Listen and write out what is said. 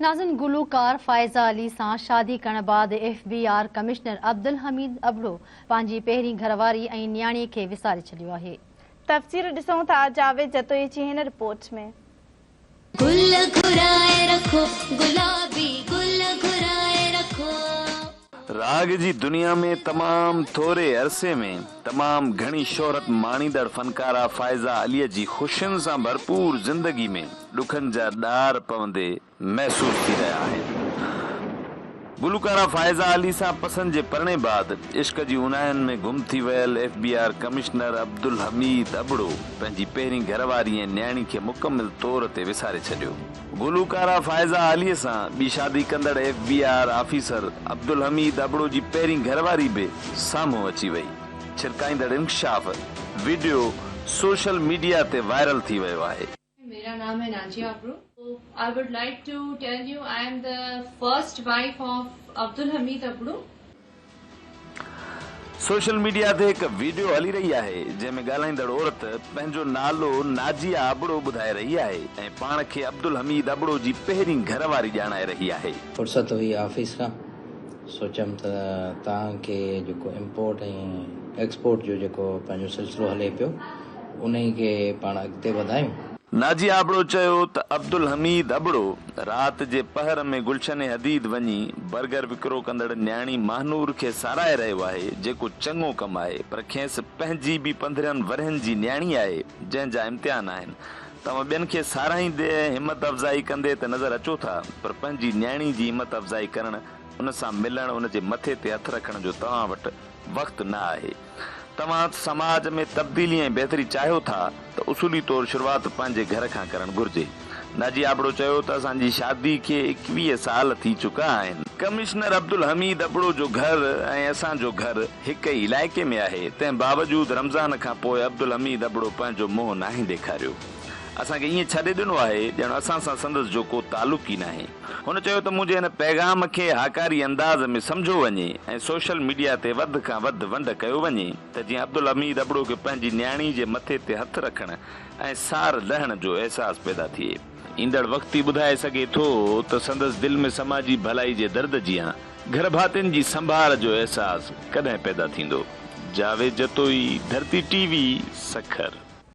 नाज़िन गुलूकार फ़ाइज़ा अली सां शादी करण बाद FBI कमिश्नर अब्दुल हमीद अबड़ो पंहिंजी पहिरीं घरवारी ऐं न्याणीअ खे विसारे छॾियो आहे। तफ़सीर ॾिसूं था जावेद जतोई जी हिन रिपोर्ट में। गुल घुराए रखो गुलाबी गुल घुराए रखो। राग जी दुनिया में तमाम थोरे अरसे में तमाम घणी शोहरत माणीदड़ फनकारा फ़ाइज़ा अलीअ जी ख़ुशियुनि सां भरपूर ज़िंदगी में ॾुखनि जा ॾार पवंदे महसूस थी रहिया आहिनि। गुलकारा फ़ाइज़ा अली सां पसंद जे परणें बाद इश्क जी उनायनि में गुम थी वियल FBI कमिश्नर अब्दुल हमीद अबड़ो पंहिंजी पहिरीं घरवारी ऐं न्याणी खे मुकमिल तौर ते विसारे छॾियो। गुलकारा फ़ाइज़ा अलीअ सां ॿी शादी कंदड़ FBI ऑफिसर अब्दुल हमीद अबड़ो जी पहिरीं घरवारी बि साम्हूं अची वई। छिरकाईंदड़ इंकशाफ वीडियो सोशल मीडिया ते वायरल थी वियो आहे। मेरा नाम है Nazia Abro. I would like to tell you I am the first wife of Abdul Hamid Abdu. Social media ते हिकु वीडियो हली रही आहे जंहिंमें ॻाल्हाईंदड़ औरत पंहिंजो नालो नाजिया अबड़ो ॿुधाए रही आहे ऐं पाण खे अब्दुल हमीद अबड़ो जी पहिरीं घरवारी ॼाणाए रही आहे। फुर्सत हुई ऑफिस खां सोचियमि त तव्हांखे जेको इम्पोर्ट ऐं एक्सपोर्ट जो जेको पंहिंजो सिलसिलो हले पियो उन ई खे पाण अॻिते वधायूं। नाजिया अबड़ो चयो त अब्दुल हमीद अबड़ो राति जे पहर में गुलशन हदीद वञी बर्गर विकिरो कंदड़ न्याणी महानूर खे साराए रहियो आहे जेको चङो कमु आहे पर खेसि पंहिंजी बि 15 वरहनि जी न्याणी आहे जंहिंजा इम्तिहान आहिनि। तव्हां ॿियनि खे साराईंदे हिमत अफ़ज़ाई कंदे त नज़र अचो था पर पंहिंजी न्याणी जी हिमत अफ़ज़ाई करणु उन सां मिलणु उन जे मथे ते हथु रखण जो तव्हां वटि वक़्तु न आहे। तव्हां समाज में तब्दीली ऐं बहितरी चाहियो था त उसूली तौर शुरूआत पंहिंजे घर खां करणु घुर्जे। नाजिया अबड़ो चयो त असांजी शादी खे 21 साल थी चुका आहिनि। कमिश्नर अब्दुल हमीद अबड़ो जो घर ऐं असांजो घर हिक ई इलाइक़े में आहे तंहिं बावजूदि रमज़ान खां पोइ अब्दुल हमीद अबड़ो पंहिंजो मुंहुं नाहे ॾेखारियो। असांखे ईअं छॾे ॾिनो आहे ॼण असां सां संदसि जो को तालुक़ ई नाहे। हुन चयो त मुंहिंजे हिन पैगाम खे हाकारी अंदाज़ में सम्झो वञे ऐं सोशल मीडिया ते वधि खां वधि वंड कयो वञे त जीअं अब्दुल हमीद अबड़ो खे पंहिंजी न्याणी जे मथे ते हथु रखण ऐं सार लहण जो अहसासु पैदा थिए। ईंदड़ वक़्तु ई ॿुधाए सघे थो त संदसि दिलि में समाजी भलाई जे दर्द जियां घर भातियुनि जी संभाल जो अहसासु कॾहिं पैदा थींदो। जावेद जतोई, धरती TV, सखर।